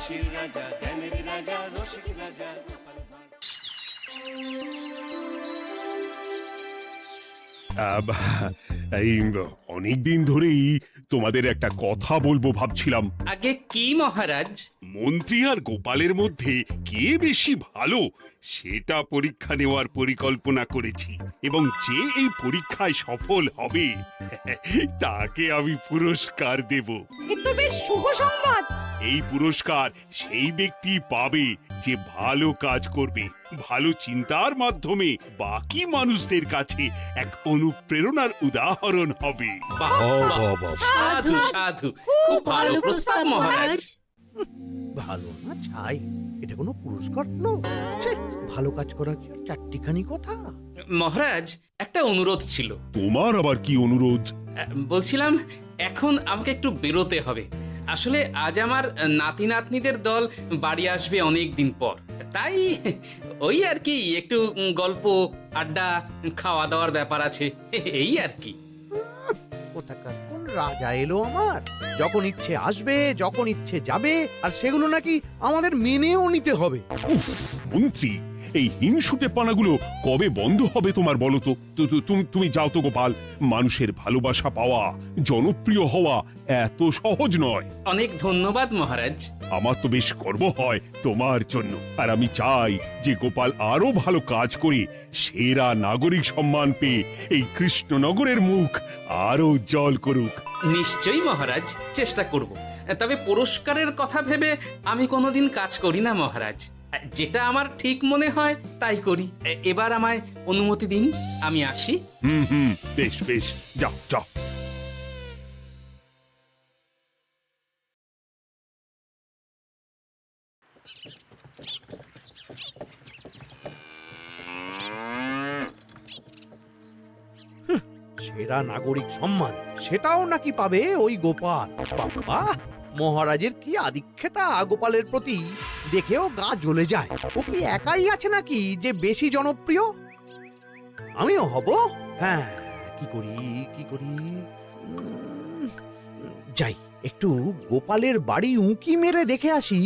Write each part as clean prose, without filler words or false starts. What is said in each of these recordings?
হাসির রাজা, জ্ঞানের রাজা, রসিক রাজা গোপাল ভাঁড়। এই অনেকদিন ধরেই তোমাদের একটা কথা বলবো ভাবছিলাম। আগে কি মহারাজ? মন্ত্রী আর গোপালের মধ্যে কে বেশি ভালো সেটা পরীক্ষা নেওয়ার পরিকল্পনা করেছি, এবং যে এই পরীক্ষায় সফল হবে তাকে আমি পুরস্কার দেব। এ তো বেশ শুভ সংবাদ। এই পুরস্কার সেই ব্যক্তি পাবে যে ভালো কাজ করবে, ভালো চিন্তার মাধ্যমে বাকি মানুষদের কাছে এক অনুপ্রেরণার উদাহরণ হবে। বাহ, বাহ, সাধু সাধু, খুব ভালো প্রস্তাব মহারাজ। ভালো না ছাই, এটা কোনো পুরস্কার না। ছে, ভালো কাজ করার কি আর চারটিখানি কথা? মহারাজ, একটা অনুরোধ ছিল। তোমার আবার কি অনুরোধ? বলছিলাম এখন আমাকে একটু বেরোতে হবে। আসলে আজ আমার নাতি নাতনিদের দল বাড়ি আসবে অনেক দিন পর, তাই ওই আর কি একটু গল্প আড্ডা খাওয়া দাওয়ার ব্যাপার আছে, এই আর কি। কোথাকার কোন রাজা এলো আমার? যখন ইচ্ছে আসবে, যখন ইচ্ছে যাবে, আর সেগুলো নাকি আমাদের মেনেও নিতে হবে। উফ, মন্ত্রী, এই হিংসুটে পানাগুলো কবে বন্ধ হবে তোমার বলো তো? তুমি যাও তো গোপাল। মানুষের ভালোবাসা পাওয়া, জনপ্রিয় হওয়া এত সহজ নয়। অনেক ধন্যবাদ মহারাজ। আমার তো বেশ গর্ব হয় তোমার জন্য, আর আমি চাই যে গোপাল আরো ভালো কাজ করে সেরা নাগরিক সম্মান পেয়ে এই কৃষ্ণনগরের মুখ আরো উজ্জ্বল করুক। নিশ্চয়ই মহারাজ, চেষ্টা করব। তবে পুরস্কারের কথা ভেবে আমি কোনোদিন কাজ করি না মহারাজ। যেটা আমার ঠিক মনে হয় তাই করি। এবার আমায় অনুমতি দিন, আমি আসি। হুম, বেশ বেশ, যাও যাও। সেরা নাগরিক সম্মান সেটাও নাকি পাবে ওই গোপাল। বাবা, মহারাজের কি আদিক্ষেতা গোপালের প্রতি, দেখেও গা জ্বলে যায়। ও কি একাই আছে নাকি যে বেশি জনপ্রিয়? আমিও হব। হ্যাঁ, কি করি কি করি? যাই, একটু গোপালের বাড়ি উঁকি মেরে দেখে আসি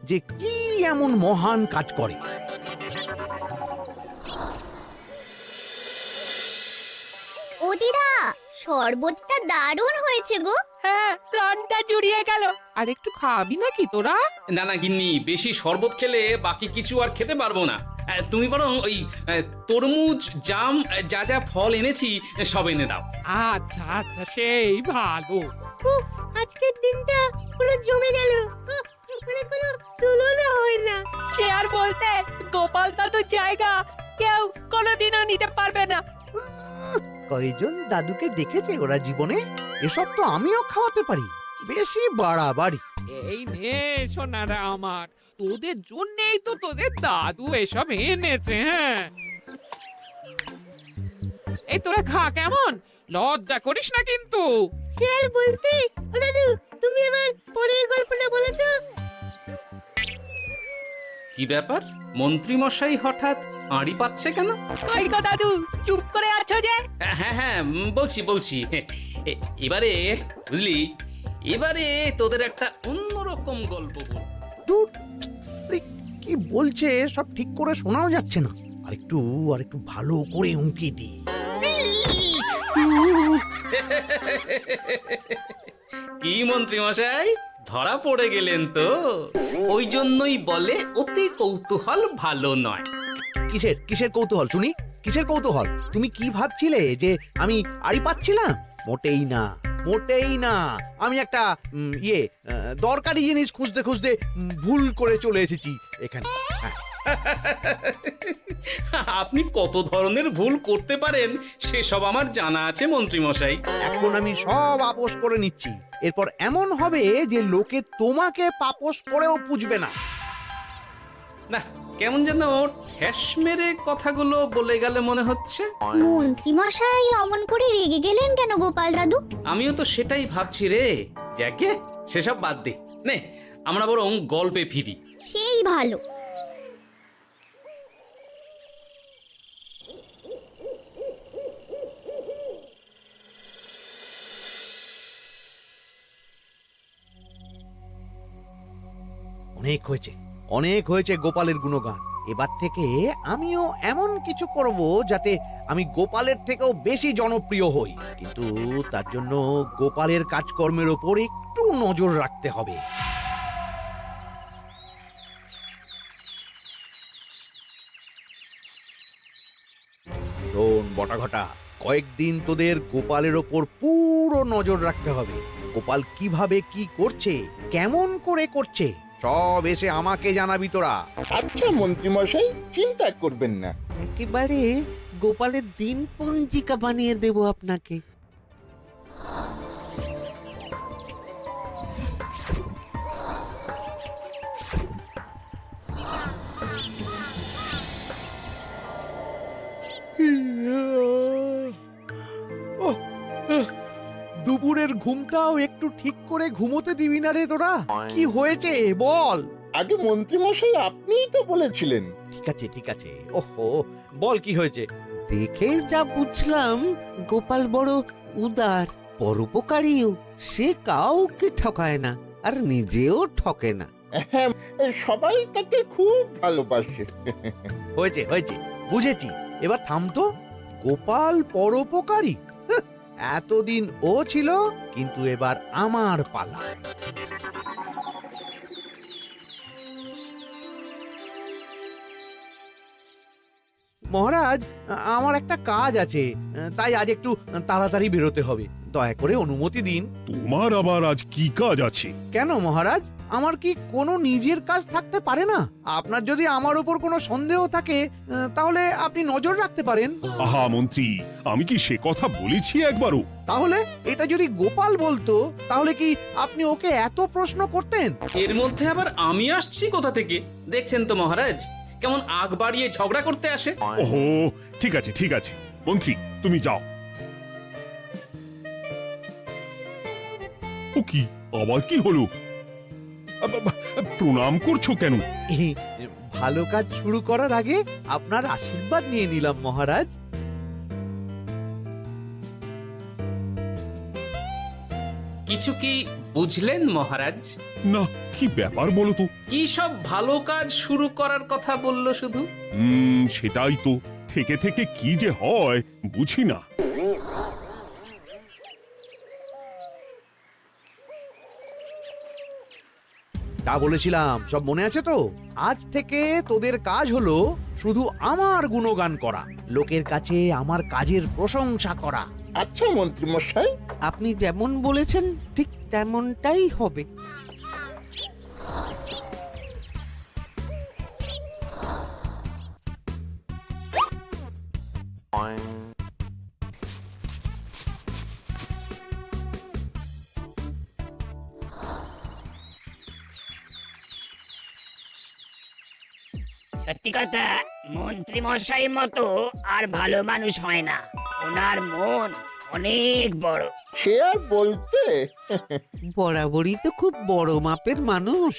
যে কি এমন মহান কাজ করে। ও দিদা, শরবতটা দারুণ হয়েছে গো। হ্যাঁ, প্রাণটা জুড়িয়ে গেল। আর একটু খাবি নাকি তোরা? না না গিন্নি, বেশি শরবত খেলে বাকি কিছু আর খেতে পারবো না। তুমি বরং ওই তরমুজ, জাম, যা যা ফল এনেছি সব এনে দাও। আচ্ছা আচ্ছা, সেই ভালো। উফ, আজকের দিনটা পুরো জমে গেল। মানে কোনো তুলনা হয় না। সে আর বলতে, গোপাল দাদুর জায়গা কেউ কোনোদিনও নিতে পারবে না। কয়জন দাদুকে দেখেছে ওরা জীবনে? এসব তো আমিও খাওয়াতে পারি। বেশি বাড়াবাড়ি। এই নে সোনারা আমার, তোদের জন্যই তো তোদের দাদু এসব এনেছে। হ্যাঁ, এই তোরা খা, কেমন? লজ্জা করিস না কিন্তু। সে আর বলতে, ও দাদু, তুমি এবার পরের গল্পটা বলো তো। কি ব্যাপার, মন্ত্রী মশাই হঠাৎ আড়ি পাচ্ছে কেন? কই গো দাদু, চুপ করে আছো যে? হ্যাঁ হ্যাঁ, বলছি। এবারে বুঝলি, এবারে তোদের একটা অন্যরকম গল্প বল। দূর, আরে কি বলছে সব ঠিক করে শোনাও যাচ্ছে না। আরেকটু ভালো করে উঁকি দি। কি মন্ত্রী মশাই, ধরা পড়ে গেলেন তো? ওই জন্যই বলে অতি কৌতূহল ভালো নয়। কিসের কৌতূহল শুনি? কিসের কৌতূহল? তুমি কি ভাবছিলে যে আমি আড়ি পাচ্ছিলাম? মোটেই না। আমি একটা দরকারি জিনিস খুঁজতে খুঁজতে ভুল করে চলে এসেছি এখানে। হ্যাঁ। আপনি কত ধরনের ভুল করতে পারেন সেসব আমার জানা আছে মন্ত্রী মশাই। এখন আমি সব আপোষ করে নিচ্ছি। এরপর এমন হবে যে লোকে তোমাকে পাপোশ করেও পুজবে না। না, কেমন যেন ঠ্যাস মেরে কথাগুলো বলে গেলে মনে হচ্ছে। মন্ত্রী মশাই অমন করে রেগে গেলেন কেন গোপাল দাদু? আমিও তো সেটাই ভাবছি রে। যাকে সেসব বাদ দে, নে আমরা বরং গল্পে ফিরি। সেই ভালো। অনেক হয়েছে গোপালের গুণগান। এবার থেকে আমিও এমন কিছু করব যাতে আমি গোপালের থেকেও বেশি জনপ্রিয় হই, কিন্তু তার জন্য গোপালের কাজকর্মের ওপর একটু নজর রাখতে হবে। শোন বটাঘটা, কয়েকদিন তোদের গোপালের ওপর পুরো নজর রাখতে হবে। গোপাল কিভাবে কি করছে, কেমন করে করছে, সব এসে আমাকে জানাবি তোরা। আচ্ছা মন্ত্রীমশাই, চিন্তা করবেন না। একেবারে গোপালের দিন পঞ্জিকা বানিয়ে দেব আপনাকে। ওহ, দুপুরের ঘুমটাও একটু ঠিক করে ঘুমোতে দিবি না রে তোরা? কি হয়েছে বল। আগে মন্ত্রীমশাই আপনিই তো বলেছিলেন। ঠিক আছে ওহো, বল কি হয়েছে। দেখে যা বুঝলাম গোপাল বড় উদার, পরোপকারীও। সে কাউকে ঠকায় না, আর নিজেও ঠকে না। হ্যাঁ, সবাই তাকে খুব ভালোবাসে। হয়েছে বুঝেছি, এবার থাম তো। গোপাল পরোপকারী? হাহ, এতদিন ও ছিল, কিন্তু এবার আমার পালা। মহারাজ, আমার একটা কাজ আছে, তাই আজ একটু তাড়াতাড়ি বেরোতে হবে। দয়া করে অনুমতি দিন। তোমার আবার আজ কি কাজ আছে? কেন মহারাজ, আমার কি কোনো নিজের কাজ থাকতে পারে না? আপনার যদি আমার উপর কোনো সন্দেহ থাকে, তাহলে আপনি নজর রাখতে পারেন। আহা মন্ত্রী, আমি কি সে কথা বলেছি একবারও? তাহলে এটা যদি গোপাল বলতো, তাহলে কি আপনি ওকে এত প্রশ্ন করতেন? এর মধ্যে আবার আমি আসছি কোথা থেকে? দেখছেন তো মহারাজ, কেমন আগ বাড়িয়ে ঝগড়া করতে আসে। ওহো, ঠিক আছে মন্ত্রী, তুমি যাও। ও কি, আবার কি হলো? প্রণাম করছো কেন? ভালো কাজ শুরু করার আগে আপনার আশীর্বাদ নিয়ে নিলাম মহারাজ। কিছু কি বুঝলেন মহারাজ? না, কি ব্যাপার বলো তো? কি সব ভালো কাজ শুরু করার কথা বললো শুধু? সেটাই তো, থেকে থেকে কি যে হয় বুঝি না। তা বলেছিলাম, সব মনে আছে তো? আজ থেকে তোদের কাজ হলো শুধু আমার গুণগান করা, লোকের কাছে আমার কাজের প্রশংসা করা। আচ্ছা মন্ত্রীমশাই। আপনি যেমন বলেছেন ঠিক তেমনটাই হবে। সত্যি কথা, মন্ত্রী মশাই মতো আর ভালো মানুষ হয় না। ওনার মন অনেক বড়। সে আর বলতে। বরাবরই তো খুব বড় মাপের মানুষ।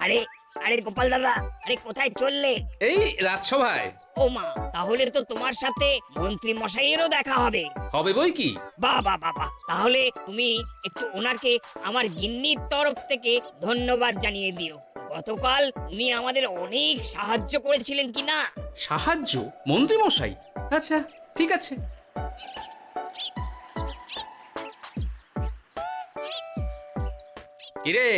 আরে আরে গোপাল দাদা, আরে কোথায় চললে? এই রাজসভায়। ও মা, তাহলে তো তোমার সাথে মন্ত্রী মশাইয়েরও দেখা হবে। হবে বই কি? বাহ বাহ বাহ বাহ, তাহলে তুমি একটু ওনাকে আমার গিন্নির তরফ থেকে ধন্যবাদ জানিয়ে দিও। গতকাল উনি আমাদের অনেক সাহায্য করেছিলেন কিনা। সাহায্য? মন্ত্রী মশাই? আচ্ছা, ঠিক আছে। কিরে,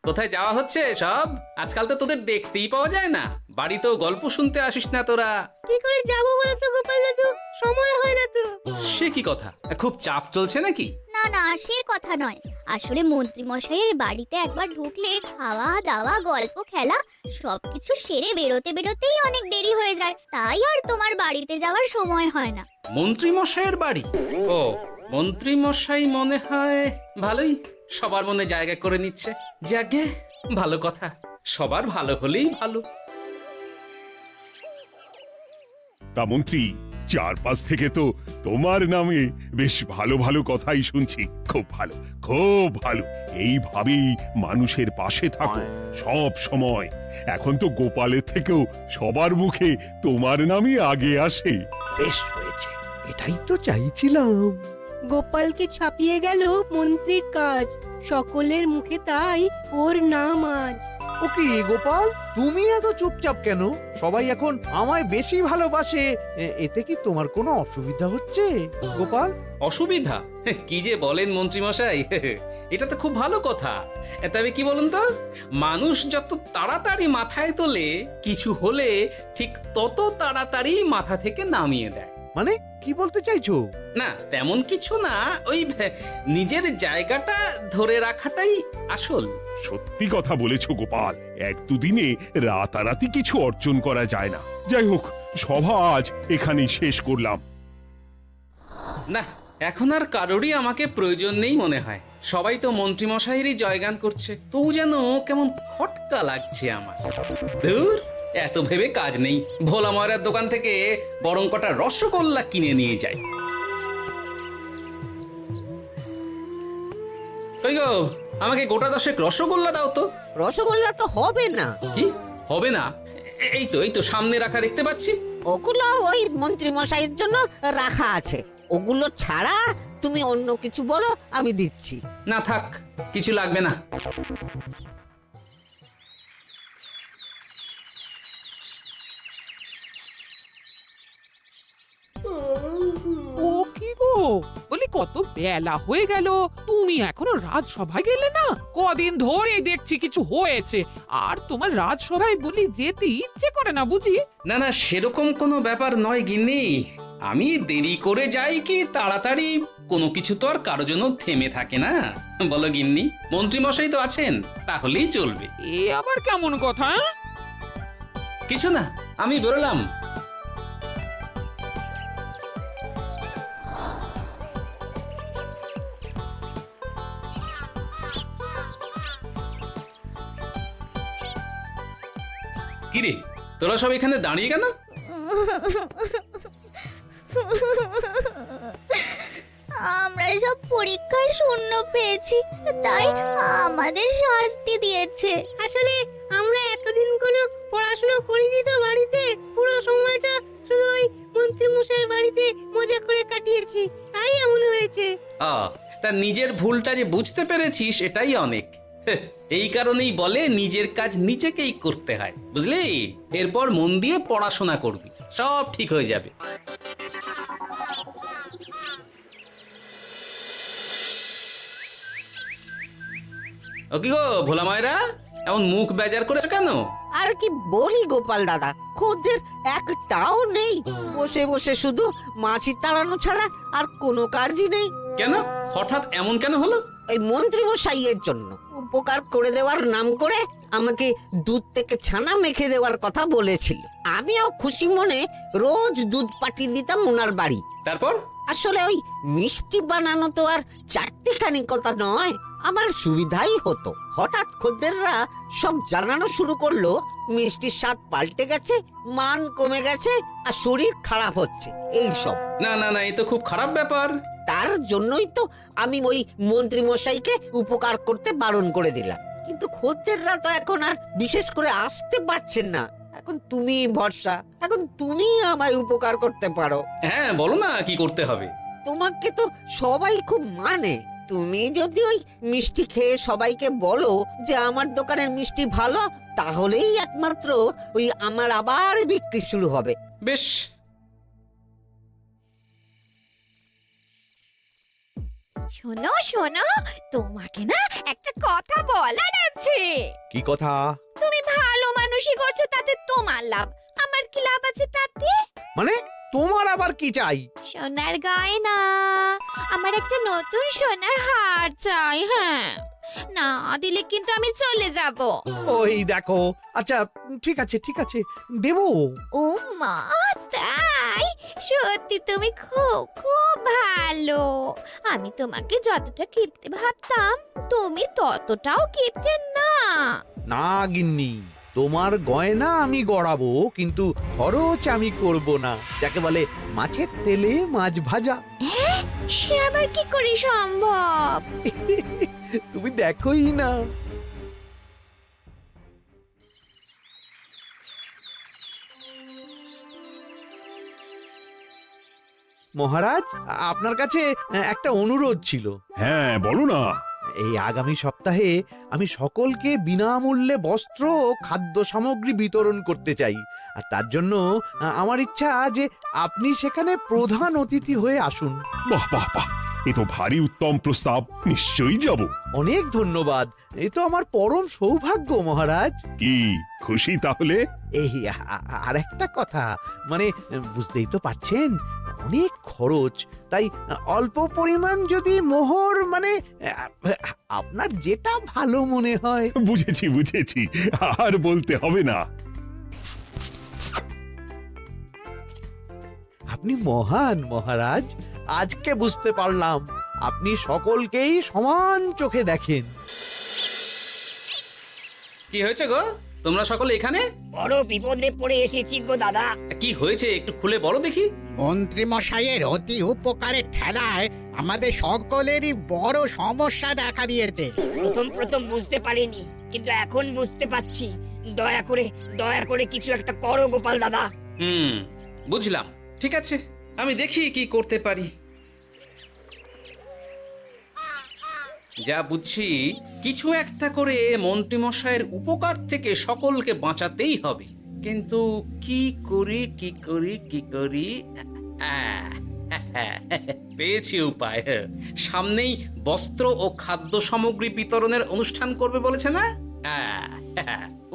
কোথায় যাওয়া হচ্ছে সব? আজকাল তো তোদের দেখতেই পাওয়া যায় না। বাড়িতেও গল্প শুনতে আসিস না তোরা। কি করে যাবো বলো তো গোপাল দাদু, সময় হয় না তো। সে কি কথা, খুব চাপ চলছে নাকি? না না, সে কথা নয়। আসলে মন্ত্রী মশাইয়ের বাড়িতে একবার ঢুকলে খাওয়া দাওয়া গল্প খেলা সবকিছু সেরে বেরোতেই অনেক দেরি হয়ে যায়, তাই আর তোমার বাড়িতে যাওয়ার সময় হয় না। মন্ত্রী মশাইয়ের বাড়ি? ও, মন্ত্রী মশাই মনে হয় ভালোই সবার মনে জায়গা করে নিচ্ছে। যাকে ভালো কথা, সবার ভালো হলেই ভালো। তা মন্ত্রী, চারপাশ থেকে তো তোমার নামে বেশ ভালো ভালো কথাই শুনছি। খুব ভালো। এইভাবেই মানুষের পাশে থাকো সব সময়। এখন তো গোপালের থেকেও সবার মুখে তোমার নামই আগে আসে। বেশ হয়েছে, এটাই তো চাইছিলাম। গোপালকে ছাপিয়ে গেল মন্ত্রীর কাজ, সকলের মুখে তাই ওর নাম আজ। ও কি গোপাল, তুমি এত চুপচাপ কেন? সবাই এখন আমায় বেশি ভালোবাসে, এতে কি তোমার কোনো অসুবিধা হচ্ছে গোপাল? অসুবিধা? কি যে বলেন মন্ত্রীমশাই, এটা তো খুব ভালো কথা। তবে কি বলুন তো, মানুষ যত তাড়াতাড়ি মাথায় তোলে, কিছু হলে ঠিক তত তাড়াতাড়ি মাথা থেকে নামিয়ে দেয়। মানে কি বলতে চাইছো? না তেমন কিছু না, ওই নিজের জায়গাটা ধরে রাখাটাই আসল। সত্যি কথা বলেছো গোপাল, এক দুদিনে রাতারাতি কিছু অর্জন করা যায় না। যাই হোক, সভা আজ এখানেই শেষ করলাম। না, এখন আর কারোরই আমাকে প্রয়োজন নেই মনে হয়। সবাই তো মন্ত্রীমশাইয়েরই জয়গান করছে, তবু যেন কেমন খটকা লাগছে আমার। ধুর, এত ভেবে কাজ নেই, ভোলা ময়রার দোকান থেকে বরং কটা রসগোল্লা কিনে নিয়ে যাই। কই গো, আমাকে গোটা 10 রসগোল্লা দাও তো। রসগোল্লা তো হবে না। কি হবে না? এই তো সামনে রাখা দেখতে পাচ্ছি। ওগুলো ওই মন্ত্রী মশাইয়ের জন্য রাখা আছে। ওগুলো ছাড়া তুমি অন্য কিছু বলো, আমি দিচ্ছি। না থাক, কিছু লাগবে না। ও কি গো, বলি কত বেলা হয়ে গেল, তুমি এখনো রাজসভায় গেলে না? কদিন ধরে দেখছি কিছু হয়েছে, আর তোমার রাজসভায় বলি যেতে ইচ্ছে করে না বুঝি? না না, সেরকম কোনো ব্যাপার নয় গিন্নি। আমি দেরি করে যাই কি তাড়াতাড়ি, কোনো কিছু তো আর কারো জন্য থেমে থাকে না, বলো গিন্নি? মন্ত্রীমশাই তো আছেন, তাহলেই চলবে। এ আবার কেমন কথা? কিছু না, আমি বেরোলাম। কিরে, তোরা সব এখানে দাঁড়িয়ে কেন? আমরা সব পরীক্ষায় শূন্য পেয়েছি, তাই আমাদের শাস্তি দিয়েছে। আসলে আমরা এতদিন কোনো পড়াশোনা করিনি তো বাড়িতে, পুরো সময়টা শুধু ওই মন্ত্রী মশাইয়ের বাড়িতে মজা করে কাটিয়েছি, তাই এমন হয়েছে। তা নিজের ভুলটা যে বুঝতে পেরেছিস, এটাই অনেক। এই কারণেই বলে নিজের কাজ নিজেকেই করতে হয়, বুঝলি? এরপর মন দিয়ে পড়াশোনা করবি, সব ঠিক হয়ে যাবে। ও কি গো ভোলা মায়েরা, এমন মুখ বেজার করেছো কেন? আর কি বলি গোপাল দাদা, খদ্দের একটাও নেই। বসে বসে শুধু মাছি তাড়ানো ছাড়া আর কোনো কাজই নেই। কেন, হঠাৎ এমন কেন হলো? এই মন্ত্রী মশাইয়ের জন্য উপকার করে দেওয়ার নাম করে আমাকে দুধ থেকে ছানা মেখে দেওয়ার কথা বলেছিল। আমিও খুশি মনে রোজ দুধ পাঠিয়ে দিতাম ওনার বাড়ি। তারপর? আসলে ওই মিষ্টি বানানো তো আর চারটিখানি কথা নয়, আমার সুবিধাই হতো। হঠাৎ খদ্দেররা সব জানানো শুরু করলো মিষ্টির স্বাদ পাল্টে গেছে, মান কমে গেছে, আর শরীর খারাপ হচ্ছে, এই সব। না না না, এ তো খুব খারাপ ব্যাপার। তার জন্যই তো আমি ওই মন্ত্রী মশাইকে উপকার করতে বারণ করে দিলাম। কিন্তু খদ্দেররা তো এখন আর বিশেষ করে আসতে পারছেন না। এখন তুমি ভরসা, এখন তুমি আমায় উপকার করতে পারো। হ্যাঁ বলো না, কি করতে হবে? তোমাকে তো সবাই খুব মানে। তুমি যদি ওই মিষ্টি খেয়ে সবাইকে বলো যে আমার দোকানের মিষ্টি ভালো, তাহলেই একমাত্র ওই আমার আবার বিক্রি শুরু হবে। বেশ। শোনো শোনো, তোমাকে না একটা কথা বলার আছে। কি কথা? তুমি ভালো মানুষই করছো, তাতে তোমার লাভ, আমার কি লাভ আছে তাতে? মানে তোমার আবার কি চাই? সোনার গয়না, আমার একটা নতুন সোনার হার চাই। হ্যাঁ, না দিলে কিন্তু আমি চলে যাব। ওই দেখো, আচ্ছা ঠিক আছে ঠিক আছে, দেবো। ও মা, তাই? সত্যি তুমি খুব খুব ভালো। আমি তোমাকে যতটা কিপটে ভাবতাম, তুমি ততটাও কিপটে না। না গিন্নি, তোমার গয়না আমি গড়াবো, কিন্তু খরচ আমি করব না। যাকে বলে মাছের তেলে মাছ ভাজা। সে আবার কি করে সম্ভব? তুমি দেখোই না। মহারাজ, আপনার কাছে একটা অনুরোধ ছিল। হ্যাঁ বলো না। এই আগামী সপ্তাহে আমি সকলকে বিনামূল্যে বস্ত্র ও খাদ্য সামগ্রী বিতরণ করতে চাই। আর তার জন্য আমার ইচ্ছা যে আপনি সেখানে প্রধান অতিথি হয়ে আসুন। বাহ বাহ বাহ, এ তো ভারী উত্তম প্রস্তাব, নিশ্চয়ই যাব। অনেক ধন্যবাদ, এ তো আমার পরম সৌভাগ্য মহারাজ। কি খুশি তাহলে? এই আর একটা কথা, মানে বুঝতেই তো পারছেন অনেক খরচ, তাই অল্প পরিমাণ যদি মোহর, মানে আপনার যেটা ভালো মনে হয়। বুঝেছি বুঝেছি, আর বলতে হবে না। আপনি মহান মহারাজ, আজকে বুঝতে পারলাম আপনি সকলকেই সমান চোখে দেখেন। কি হয়েছে গো, তোমরা সকলে এখানে? বড় বিপদে পড়ে এসেছি গো দাদা। কি হয়েছে একটু খুলে বলো দেখি। মন্ত্রী মশাইয়ের অতি উপকারের ঠেলায় আমাদের সকলেরই বড় সমস্যা দেখা দিয়েছে। প্রথম বুঝতে পারিনি, কিন্তু এখন বুঝতে পারছি। দয়া করে কিছু একটা করো গোপাল দাদা। বুঝলাম, ঠিক আছে, আমি দেখি কি করতে পারি। যা বুঝছি, কিছু একটা করে মন্ত্রীমশাইয়ের উপকার থেকে সকলকে বাঁচাতেই হবে। কিন্তু কি করি পেয়েছি উপায়। সামনেই বস্ত্র ও খাদ্য সামগ্রী বিতরণের অনুষ্ঠান করবে বলেছে না?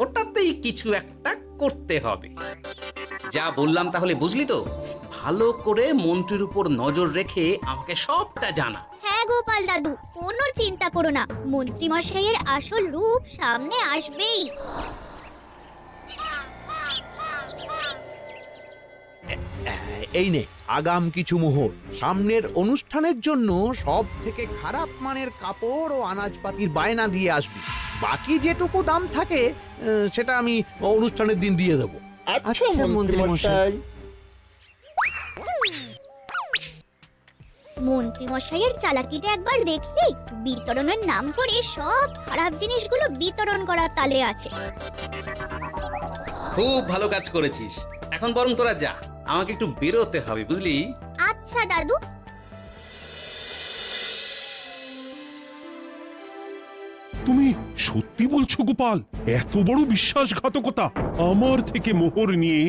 ওটাতেই কিছু একটা করতে হবে। যা বললাম তাহলে বুঝলি তো? ভালো করে মন্ত্রীর উপর নজর রেখে আমাকে সবটা জানা। হ্যাঁ গোপাল দাদু, কোনো চিন্তা করো না, মন্ত্রী মশাইয়ের আসল রূপ সামনে আসবেই। এই নে আগাম কিছু মোহর। সামনের অনুষ্ঠানের জন্য সব থেকে খারাপ মানের কাপড় ও আনাজপাতির বায়না দিয়ে আসবি। বাকি যেটুকু দাম থাকে সেটা আমি অনুষ্ঠানের দিন দিয়ে দেবো। আচ্ছা মন্ত্রী মশাই। মন্ত্রী মশাইয়ের চালাকিটা একবার দেখলি? বিতরণের নাম করে সব খারাপ জিনিসগুলো বিতরণ করার তালে আছে। খুব ভালো কাজ করেছিস। এখন বরং তোরা যা, আমাকে একটু বেরোতে হবে, বুঝলি? আচ্ছা দাদু। তুমি সত্যি বলছো গোপাল? এত বড় বিশ্বাসঘাতকতা! আমার থেকে মোহর নিয়ে,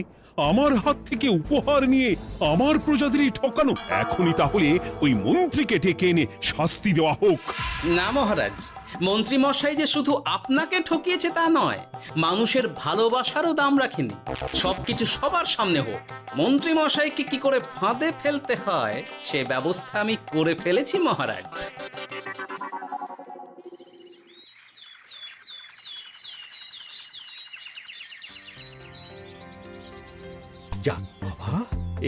আমার হাত থেকে উপহার নিয়ে আমার প্রজাদেরই ঠকানো। এখনই তাহলে ওই মন্ত্রীকে ডেকে এনে শাস্তি দেওয়া হোক। না মহারাজ, মন্ত্রী মশাই যে শুধু আপনাকে ঠকিয়েছে তা নয়, মানুষের ভালোবাসারও দাম রাখেনি। সবকিছু সবার সামনে হোক। মন্ত্রী মশাইকে কি করে ফাঁদে ফেলতে হয় সে ব্যবস্থা আমি করে ফেলেছি মহারাজ। যাক বাবা,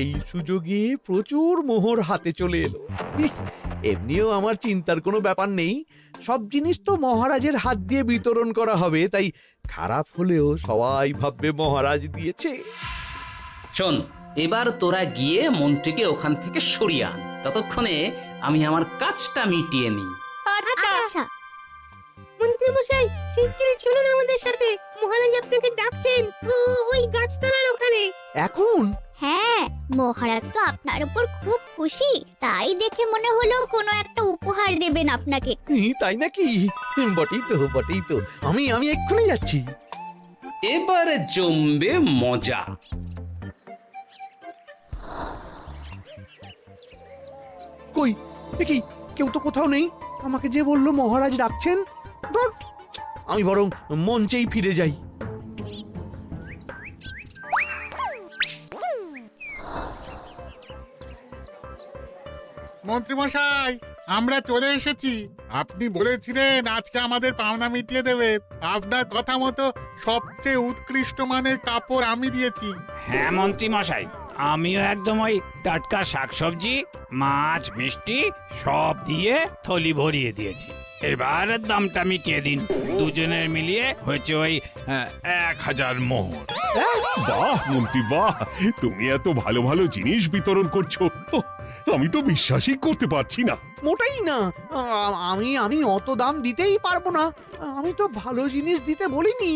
এই সুযোগে প্রচুর মোহর হাতে চলে এলো। এমনিও আমার চিন্তার কোনো ব্যাপার নেই, সব জিনিস তো মহারাজের হাত দিয়ে বিতরণ করা হবে, তাই খারাপ হলেও সবাই ভাববে মহারাজ দিয়েছে। শোন, এবার তোরা গিয়ে মন্ত্রীকে ওখান থেকে সরিয়ে আন। ততক্ষণে আমি আমার কাজটা মিটিয়ে নিই। আচ্ছা। মন্ত্রী মশাই, শিগগিরই চলুন আমাদের সাথে, মহারাজ আপনাকে ডাকছেন ওই গাছতলার ওখানে। এখন? হ্যাঁ, মহারাজ তো আপনার উপর খুব খুশি, তাই দেখে মনে হলো কোনো একটা উপহার দেবেন আপনাকে। তাই নাকি? বটেই তো, আমি এক্ষুনি যাচ্ছি। এবারে জমবে মজা। কই দেখি কেউ তো কোথাও নেই। আমাকে যে বললো মহারাজ ডাকছেন, ধর, আমি বরং মঞ্চেই ফিরে যাই। মন্ত্রী মশাই, আমরা চলে এসেছি। আপনি বলেছিলেন আজকে আমাদের পাওনা মিটিয়ে দেবেন। আপনার কথা মতো সবচেয়ে উৎকৃষ্ট মানের কাপড় আমি দিয়েছি। হ্যাঁ মন্ত্রী মশাই, আমিও একদম ওই টাটকা শাকসবজি, মাছ, মিষ্টি সব দিয়ে থলি ভরিয়ে দিয়েছি। এবার দামটা মিটিয়ে দিন। দুজনের মিলিয়ে হয়েছে ওই 1000 মোহর। বাহ মন্ত্রী বাহ, তুমি এত ভালো ভালো জিনিস বিতরণ করছো, ওহ, আমি তো বিশ্বাসই করতে পারছি না। মোটাই না, আমি অত দাম দিতেই পারবো না। আমি তো ভালো জিনিস দিতে বলিনি,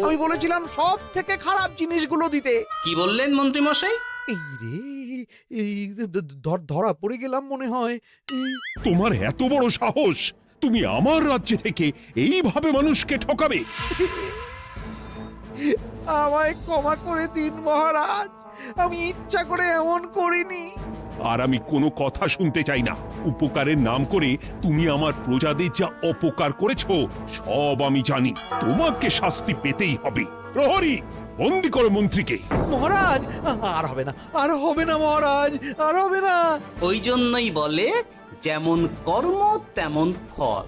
আমি বলেছিলাম সব থেকে খারাপ জিনিসগুলো দিতে। কি বললেন মন্ত্রী মশাই? এই রে, এই ধরা পড়ে গেলাম মনে হয়। তোমার এত বড় সাহস! তুমি আমার রাজ্যে থেকে এইভাবে মানুষকে ঠকাবে? আমায় ক্ষমা করে দিন মহারাজ, আমি ইচ্ছা করে এমন করিনি। আর আমি কোনো কথা শুনতে চাই না। উপকারের নাম করে তুমি আমার প্রজাদের যা অপকার করেছো সব আমি জানি। তোমাকে শাস্তি পেতেই হবে। প্রহরী, বন্দি করো মন্ত্রীকে। মহারাজ, আর হবে না, আর হবে না মহারাজ, আর হবে না। ওই জন্যই বলে যেমন কর্ম তেমন ফল।